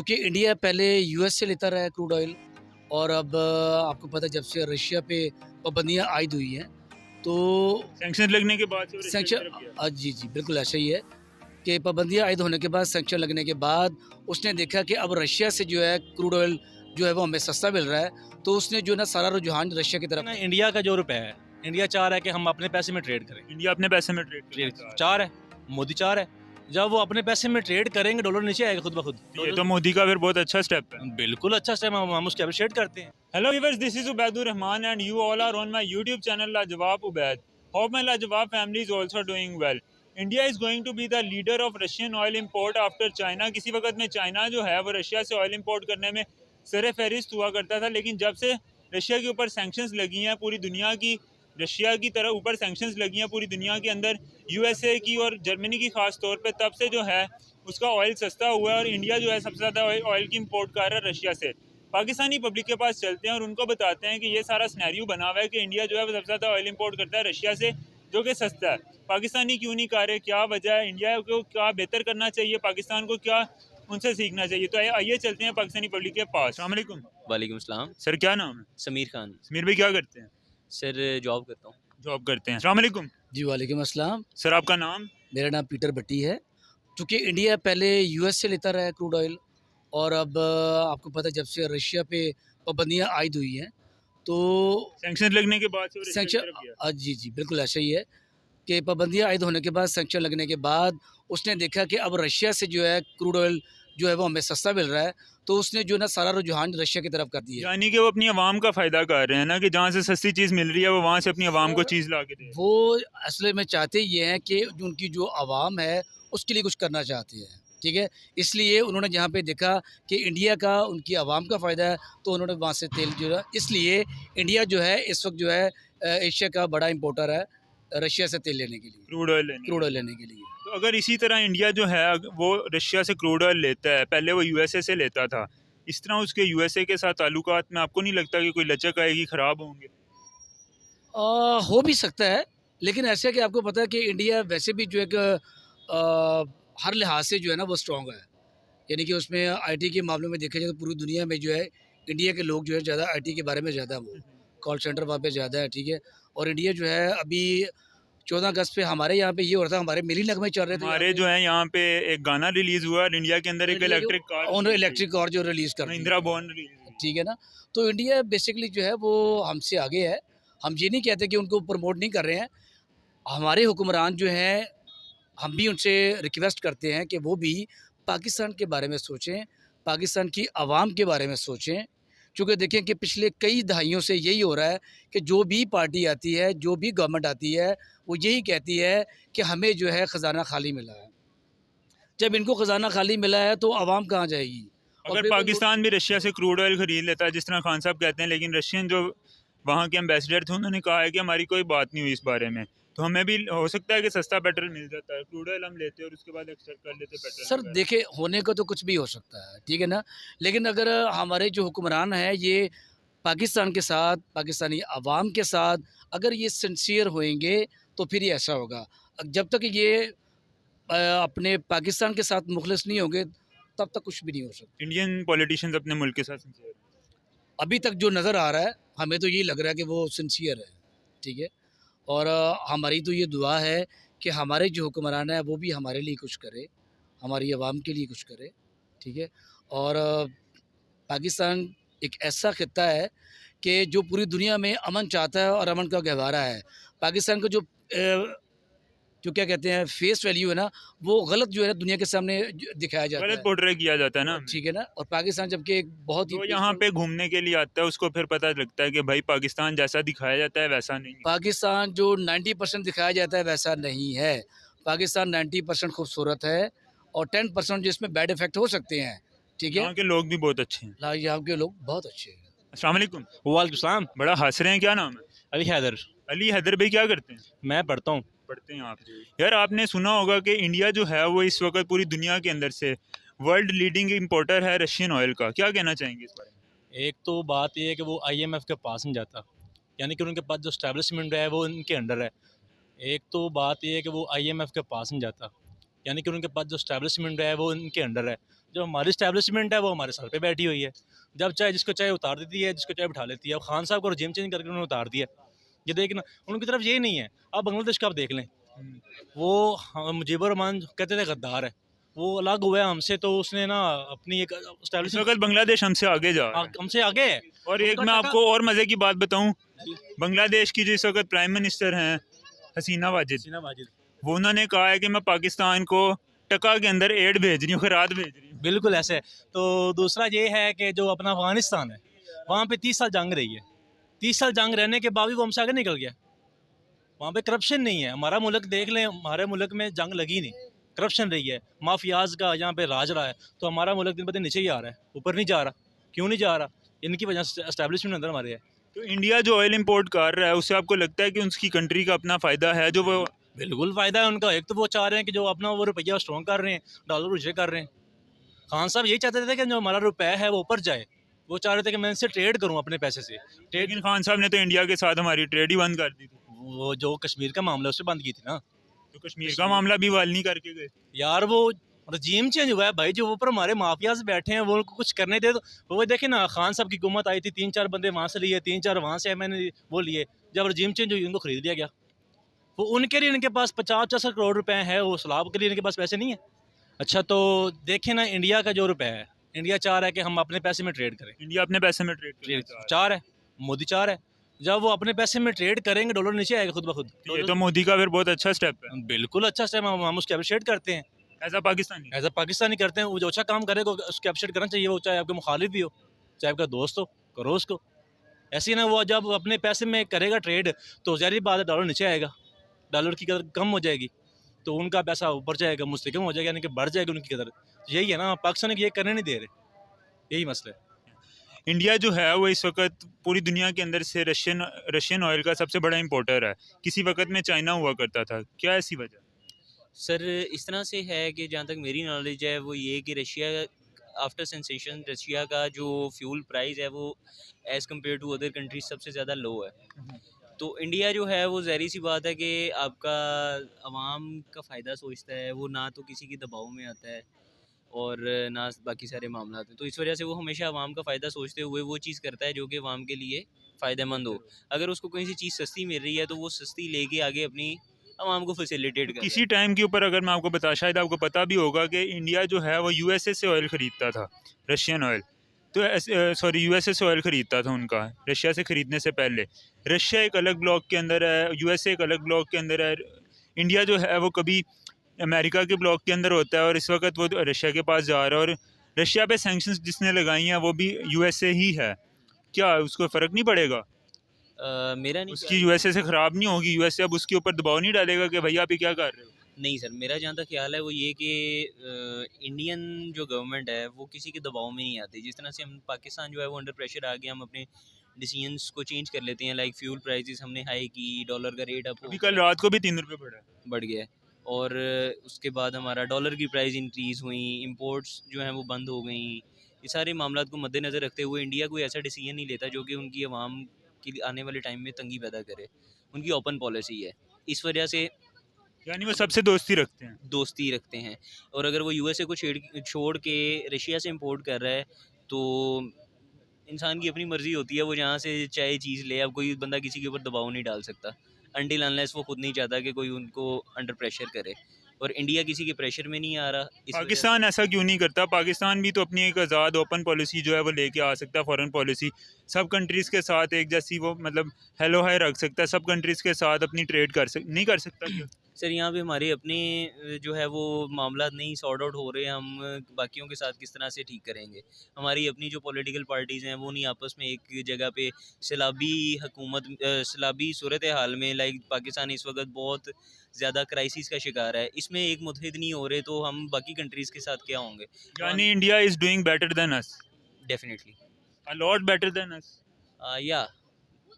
चूँकि इंडिया पहले यूएस से लेता रहा है क्रूड ऑयल और अब आपको पता है जब से रशिया पे पाबंदियाँ आयद हुई हैं तो सैंक्शन लगने के बाद से वो रशिया की सैंक्शन तरफ गया। जी जी बिल्कुल ऐसा ही है कि पाबंदियाँ आयद होने के बाद सैंक्शन लगने के बाद उसने देखा कि अब रशिया से जो है क्रूड ऑयल जो है वो हमें सस्ता मिल रहा है, तो उसने जो है ना सारा रुझान रशिया की तरफ ना इंडिया का जो रुपया है, इंडिया चाह रहा है कि हम अपने पैसे में ट्रेड करें। इंडिया अपने पैसे में ट्रेड चाह रहा है, मोदी चाह रहा है। जब वो अपने पैसे में ट्रेड करेंगे डॉलर नीचे आएगा खुद ब खुद। ये तो मोदी का फिर बहुत अच्छा स्टेप है। बिल्कुल अच्छा स्टेप, हम उसको अप्रिशिएट करते हैं। Hello viewers, this is Ubaidur Rahman and you all are on my YouTube channel Lajawab Ubaid. Hope my Lajawab family is also doing well. India is going to be the leader of Russian oil import after China. किसी वक्त में China जो है वो Russia से oil import करने में sir फहरिस्त हुआ करता था, लेकिन जब से रशिया के ऊपर सैंक्शंस लगी हैं पूरी दुनिया की, रशिया की तरह ऊपर सैंक्शंस लगी हैं पूरी दुनिया के अंदर, यूएसए की और जर्मनी की खास तौर पे, तब से जो है उसका ऑयल सस्ता हुआ है और इंडिया जो है सबसे ज़्यादा ऑयल की इंपोर्ट कर रहा है रशिया से। पाकिस्तानी पब्लिक के पास चलते हैं और उनको बताते हैं कि ये सारा सिनेरियो बना हुआ है कि इंडिया जो है वो सबसे ज़्यादा ऑयल इंपोर्ट करता है रशिया से, जो कि सस्ता है। पाकिस्तानी क्यों नहीं कर रहे, क्या वजह है, इंडिया को क्या बेहतर करना चाहिए, पाकिस्तान को क्या उनसे सीखना चाहिए? तो आइए चलते हैं पाकिस्तानी पब्लिक के पास। अस्सलाम वालेकुम। वालेकुम सलाम। सर क्या नाम है? समीर खान। समीर भाई क्या करते हैं? सर जॉब करता हूँ। जॉब करते हैं। अस्सलाम वालेकुम। जी वालेकुम अस्सलाम। सर आपका नाम? मेरा नाम पीटर भट्टी है। चूँकि इंडिया पहले यूएस से लेता रहा है क्रूड ऑयल और अब आपको पता है जब से रशिया पे पाबंदियाँ आयद हुई हैं तो सैंक्शन लगने के बाद से वो रशिया की सैंक्शन तरफ गया। जी जी बिल्कुल ऐसा ही है कि पाबंदियाँ आयद होने के बाद सैंक्शन लगने के बाद उसने देखा कि अब रशिया से जो है क्रूड ऑयल जो है वो हमें सस्ता मिल रहा है, तो उसने जो है ना सारा रुझान रशिया की तरफ कर दिया। यानी कि वो अपनी आवाम का फ़ायदा कर रहे हैं ना, कि जहाँ से सस्ती चीज़ मिल रही है वो वहाँ से अपनी आवाम को चीज़ ला के दे। वो असल में चाहते ये हैं कि उनकी जो आवाम है उसके लिए कुछ करना चाहते हैं, ठीक है। इसलिए उन्होंने जहाँ पे देखा कि इंडिया का उनकी आवाम का फ़ायदा है तो उन्होंने वहाँ से तेल जो है, इसलिए इंडिया जो है इस वक्त जो है एशिया का बड़ा इम्पोर्टर है रशिया से तेल लेने के लिए, क्रूड ऑयल लेने के लिए। तो अगर इसी तरह इंडिया जो है वो रशिया से क्रूड ऑयल लेता है, पहले वो यूएसए से लेता था, इस तरह उसके यूएसए के साथ ताल्लुकात में आपको नहीं लगता कि कोई लचक आएगी, ख़राब होंगे? हो भी सकता है, लेकिन ऐसा है कि आपको पता है कि इंडिया वैसे भी जो है हर लिहाज से जो है ना वो स्ट्रॉन्ग है, यानी कि उसमें आईटी के मामलों में देखा जाए तो पूरी दुनिया में जो है इंडिया के लोग जो है ज़्यादा आईटी के बारे में ज़्यादा वो कॉल सेंटर वहाँ पे ज़्यादा है, ठीक है। और इंडिया जो है अभी 14 अगस्त पे हमारे यहाँ पे ये हो रहा था, हमारे मिली नगमे चल रहे थे। हमारे जो है यहाँ पे एक गाना रिलीज़ हुआ और इंडिया के अंदर एक इलेक्ट्रिक कार जो रिलीज़ कर महिंद्रा बॉर्न रिलीज, ठीक है ना। तो इंडिया बेसिकली जो है वो हमसे आगे है। हम ये नहीं कहते कि उनको प्रमोट नहीं कर रहे हैं, हमारे हुक्मरान जो हैं हम भी उनसे रिक्वेस्ट करते हैं कि वो भी पाकिस्तान के बारे में सोचें, पाकिस्तान की आवाम के बारे में सोचें। चूँकि देखें कि पिछले कई दहाइयों से यही हो रहा है कि जो भी पार्टी आती है, जो भी गवर्नमेंट आती है, वो यही कहती है कि हमें जो है ख़जाना खाली मिला है। जब इनको ख़जाना खाली मिला है तो आवाम कहाँ जाएगी? अगर पाकिस्तान भी रशिया से क्रूड ऑयल खरीद लेता है जिस तरह खान साहब कहते हैं, लेकिन रशियन जो वहाँ के एम्बेसडर थे उन्होंने कहा है कि हमारी कोई बात नहीं हुई इस बारे में, तो हमें भी हो सकता है कि सस्ता पेट्रोल मिल जाता है, क्रूड ऑयल हम लेते हैं और उसके बाद एक्सट्रैक्ट कर लेते हैं पेट्रोल। सर देखिए होने को तो कुछ भी हो सकता है, ठीक है ना, लेकिन अगर हमारे जो हुक्मरान हैं ये पाकिस्तान के साथ, पाकिस्तानी आवाम के साथ अगर ये सिंसियर होएंगे तो फिर ये ऐसा होगा। जब तक ये अपने पाकिस्तान के साथ मुखलिस नहीं होंगे तब तक कुछ भी नहीं हो सकता। इंडियन पॉलिटिशियंस अपने मुल्क के साथ सिंसियर अभी तक जो नज़र आ रहा है हमें तो यही लग रहा है कि वो सिंसियर है, ठीक है। और हमारी तो ये दुआ है कि हमारे जो हुक्मरान है वो भी हमारे लिए कुछ करे, हमारी आवाम के लिए कुछ करे, ठीक है। और पाकिस्तान एक ऐसा खित्ता है कि जो पूरी दुनिया में अमन चाहता है और अमन का गहवारा है। पाकिस्तान को जो क्या कहते हैं फेस वैल्यू है ना, वो गलत जो है ना दुनिया के सामने दिखाया जाता है, गलत पोर्ट्रे किया जाता है ना, ठीक है ना। और पाकिस्तान जबकि एक बहुत ही तो यहाँ पे घूमने के लिए आता है, उसको फिर पता लगता है कि भाई पाकिस्तान जैसा दिखाया जाता है वैसा नहीं है। पाकिस्तान जो 90% दिखाया जाता है वैसा नहीं है। पाकिस्तान 90% खूबसूरत है और 10% जिसमें बैड इफेक्ट हो सकते हैं, ठीक है। यहाँ के लोग भी बहुत अच्छे हैं। यहाँ के लोग बहुत अच्छे हैं। अस्सलाम वालेकुम। वालेकुम सलाम। बड़ा हंस रहे हैं, क्या नाम है? अली हैदर। अली हैदर भाई क्या करते हैं? मैं पढ़ता हूँ। पढ़ते हैं आप? यार आपने सुना होगा कि इंडिया जो है वो इस वक्त पूरी दुनिया के अंदर से वर्ल्ड लीडिंग इंपोर्टर है रशियन ऑयल का, क्या कहना चाहेंगे इस बारे में? एक तो बात ये है कि वो IMF के पास नहीं जाता, यानी कि उनके पास जो स्टैब्लिशमेंट है वो उनके अंडर है। एक तो बात ये है कि वो IMF के पास नहीं जाता, यानी कि उनके पास जो स्टैब्लिशमेंट है वो उनके अंडर है। जो हमारी स्टैब्लिशमेंट है वो हमारे सर पे बैठी हुई है, जब चाहे जिसको चाहे उतार देती है, जिसको चाहे बिठा लेती है। अब खान साहब को रजीम चेंज करके उन्होंने उतार दिया, ये देखना उनकी तरफ ये नहीं है। अब बांग्लादेश का आप देख लें, वो मुजीबुर रहमान कहते थे गद्दार है, वो अलग हुआ है हमसे, तो उसने ना अपनी एक इस स्टैब्लिशमेंट वक्त बांग्लादेश हमसे आगे जा रहा है। हमसे आगे है। और एक उनका मैं टका- आपको और मज़े की बात बताऊं, बांग्लादेश की जो इस वक्त प्राइम मिनिस्टर हैं हसीना वाजिद, सीना वाजिद, वो उन्होंने कहा है कि मैं पाकिस्तान को टका के अंदर एड भेज रही हूँ, खैरात भेज रही हूँ। बिल्कुल ऐसे है। तो दूसरा ये है कि जो अपना अफगानिस्तान है, वहाँ पे 30 साल जंग रही है, 30 साल जंग रहने के बावजूद वो हमसे आगे निकल गया। वहाँ पे करप्शन नहीं है। हमारा मुल्क देख लें, हमारे मुल्क में जंग लगी नहीं, करप्शन रही है, माफियाज का यहाँ पे राज रहा है, तो हमारा मुल्क दिन ब दिन नीचे ही आ रहा है, ऊपर नहीं जा रहा। क्यों नहीं जा रहा? इनकी वजह से एस्टैब्लिशमेंट अंदर हमारे है। तो इंडिया जो ऑयल इंपोर्ट कर रहा है, उससे आपको लगता है कि उसकी कंट्री का अपना फ़ायदा है जो वो बिल्कुल फ़ायदा है उनका। एक तो वो चाह रहे हैं कि जो अपना वो रुपया स्ट्रॉन्ग कर रहे हैं, डॉलर ऊँचे कर रहे हैं। खान साहब यही चाहते थे कि जो हमारा रुपया है वो ऊपर जाए, वो चाह रहे थे कि मैं इनसे ट्रेड करूँ अपने पैसे से। ट्रेड, लेकिन खान साहब ने तो इंडिया के साथ हमारी ट्रेड ही बंद कर दी थी। वो जो कश्मीर का मामला है उससे बंद की थी ना तो कश्मीर का मामला भी वाल नहीं करके गए। यार। वो रजीम चेंज हुआ है भाई, जो ऊपर हमारे माफियाज बैठे हैं वो उनको कुछ करने दे। तो वो देखे ना, खान साहब की हुकूमत आई थी, 3-4 बंदे वहाँ से लिए, 3-4 वहाँ से मैंने वो लिए। जब रजीम चेंज हुई उनको खरीद लिया गया। वो उनके लिए इनके पास 50-60 करोड़ रुपए हैं, वो सलाब के लिए इनके पास पैसे नहीं है। अच्छा तो देखें ना, इंडिया का जो रुपया है, इंडिया चाह रहा है कि हम अपने पैसे में ट्रेड करें। इंडिया अपने पैसे में ट्रेड करना चाह रहा चाह रहा है, मोदी चाह रहा है। जब वो अपने पैसे में ट्रेड करेंगे, डॉलर नीचे आएगा खुद ब खुद। है। ये तो मोदी का फिर बहुत अच्छा स्टेप है बिल्कुल अच्छा स्टेप, हम उसके अप्रिशिएट करते हैं, as a Pakistani. As a Pakistani करते हैं। वो जो अच्छा काम करेगा उसके अप्रिशिएट करना चाहिए, वो चाहे आपके मुखालिफ भी हो, चाहे आपका दोस्त हो, करो उसको। ऐसे ही ना, वो जब अपने पैसे में करेगा ट्रेड तो ज़ाहिर बात है डॉलर नीचे आएगा, डॉलर की कदर कम हो जाएगी, तो उनका पैसा ऊपर जाएगा, मुस्तकम हो जाएगा, यानी कि बढ़ जाएगी उनकी कदर। यही है ना, पाकिस्तान ये करने नहीं दे रहे, यही मसला है। इंडिया जो है वो इस वक्त पूरी दुनिया के अंदर से रशियन ऑयल का सबसे बड़ा इंपोर्टर है। किसी वक्त में चाइना हुआ करता था, क्या ऐसी वजह? सर इस तरह से है कि जहाँ तक मेरी नॉलेज है वो ये कि रशिया आफ्टर सेंसेशन रशिया का जो फ्यूल प्राइस है वो as compare to other countries सबसे ज़्यादा लो है। तो इंडिया जो है वो ज़ाहिर सी बात है कि आपका आवाम का फ़ायदा सोचता है, वो ना तो किसी के दबाव में आता है और ना बाकी सारे मामला हैं। तो इस वजह से वो हमेशा आवाम का फ़ायदा सोचते हुए वो चीज़ करता है जो कि आवाम के लिए फ़ायदेमंद हो। अगर उसको कोई सी चीज़ सस्ती मिल रही है तो वो सस्ती लेके आगे अपनी आवाम को फैसिलिटेट कर किसी टाइम के ऊपर अगर मैं आपको बता, शायद आपको पता भी होगा कि इंडिया जो है वो यूएसए से ऑयल ख़रीदता था, रशियन ऑयल। तो सॉरी, यूएसए से ऑयल ख़रीदता था उनका, रशिया से ख़रीदने से पहले। रशिया एक अलग ब्लॉक के अंदर है, यूएसए एक अलग ब्लॉक के अंदर है। इंडिया जो है वो कभी अमेरिका के ब्लॉक के अंदर होता है और इस वक्त वो रशिया के पास जा रहा है। और रशिया पे सैंक्शंस जिसने लगाई हैं वो भी यूएसए ही है। क्या उसको फ़र्क नहीं पड़ेगा? मेरा नहीं उसकी यूएसए से ख़राब नहीं होगी? यूएसए अब उसके ऊपर दबाव नहीं डालेगा कि भैया आप ये क्या कर रहे हो? नहीं सर, मेरा जहाँ तक ख्याल है वो ये कि इंडियन जो गवर्नमेंट है वो किसी के दबाव में नहीं आती। जिस तरह से हम पाकिस्तान जो है वो अंडर प्रेशर आ गया, हम अपने डिसीजंस को चेंज कर लेते हैं। लाइक फ्यूल प्राइसेस हमने हाई की, डॉलर का रेट अप अभी कल रात को भी 3 रुपये बढ़ा है। बढ़ गया है और उसके बाद हमारा डॉलर की प्राइस इंक्रीज़ हुई, इंपोर्ट्स जो हैं वो बंद हो गई। ये सारे मामला को मद्देनज़र रखते हुए इंडिया कोई ऐसा डिसीजन नहीं लेता जो कि उनकी आवाम की आने वाले टाइम में तंगी पैदा करे। उनकी ओपन पॉलिसी है, इस वजह से यानी वो सबसे दोस्ती रखते हैं। दोस्ती रखते हैं। और अगर वो यूएसए को छोड़ के रशिया से इंपोर्ट कर रहा है तो इंसान की अपनी मर्ज़ी होती है, वो जहाँ से चाहे चीज़ ले। अब कोई बंदा किसी के ऊपर दबाव नहीं डाल सकता अनटिल अनलेस वो खुद नहीं चाहता कि कोई उनको अंडर प्रेशर करे, और इंडिया किसी के प्रेशर में नहीं आ रहा। इस वजह पाकिस्तान ऐसा क्यों नहीं करता? पाकिस्तान भी तो अपनी एक आज़ाद ओपन पॉलिसी जो है वो लेके आ सकता है, फॉरेन पॉलिसी। सब कंट्रीज़ के साथ एक जैसी वो मतलब हेलो हाय रख सकता है, सब कंट्रीज़ के साथ अपनी ट्रेड नहीं कर सकता क्या? सर यहाँ पे हमारे अपने जो है वो मामला नहीं सॉर्ट आउट हो रहे हैं, हम बाकियों के साथ किस तरह से ठीक करेंगे? हमारी अपनी जो पॉलिटिकल पार्टीज़ हैं वो नहीं आपस में एक जगह पे सैलाबी हुकूमत सैलाबी सूरत हाल में, लाइक पाकिस्तान इस वक्त बहुत ज़्यादा क्राइसिस का शिकार है, इसमें एक मुत्तहिद नहीं हो रहे, तो हम बाकी कंट्रीज़ के साथ क्या होंगे? यानी India is doing better than us, definitely a lot better than us. या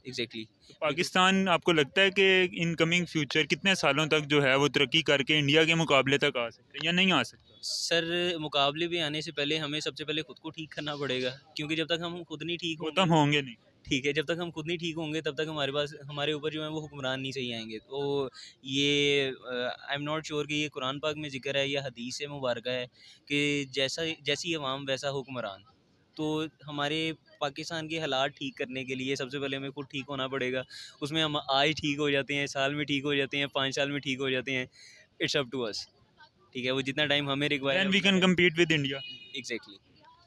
एग्जैक्टली। पाकिस्तान आपको लगता है कि इन कमिंग फ्यूचर कितने सालों तक जो है वो तरक्की करके इंडिया के मुकाबले तक आ सकता है या नहीं आ सकता? सर मुकाबले में आने से पहले हमें सबसे पहले खुद को ठीक करना पड़ेगा, क्योंकि जब तक हम खुद नहीं ठीक वो होंगे तो हम होंगे नहीं। ठीक है, जब तक हम खुद नहीं ठीक होंगे तब तक हमारे ऊपर जो है वो हुक्मरान नहीं सही आएंगे। तो ये आई एम नॉट श्योर कि ये कुरान पाक में ज़िक्र है या हदीस से मुबारक है कि जैसी अवाम वैसा हुक्मरान। तो हमारे पाकिस्तान के हालात ठीक करने के लिए सबसे पहले हमें खुद ठीक होना पड़ेगा। उसमें हम आज ठीक हो जाते हैं, साल में ठीक हो जाते हैं, 5 साल में ठीक हो जाते हैं, इट्स अप टू अस। ठीक है, वो जितना टाइम हमें require then we can compete with India. Exactly.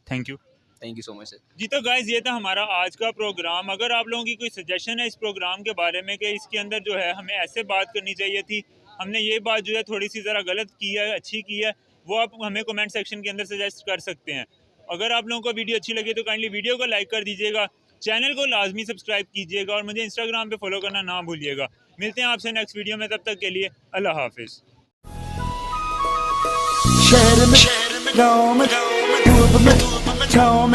Thank you. Thank you so much sir. जी तो गाइज ये था हमारा आज का प्रोग्राम। अगर आप लोगों की कोई सजेशन है इस प्रोग्राम के बारे में कि इसके अंदर जो है हमें ऐसे बात करनी चाहिए थी, हमने ये बात जो है थोड़ी सी ज़रा गलत की है, अच्छी की है, वो आप हमें कमेंट सेक्शन के अंदर सजेस्ट कर सकते हैं। अगर आप लोगों को वीडियो अच्छी लगी तो काइंडली वीडियो को लाइक कर दीजिएगा, चैनल को लाजमी सब्सक्राइब कीजिएगा और मुझे इंस्टाग्राम पे फॉलो करना ना भूलिएगा। मिलते हैं आपसे नेक्स्ट वीडियो में, तब तक के लिए अल्लाह हाफिज़। शहर में गाँव में पूर्व में छाँव में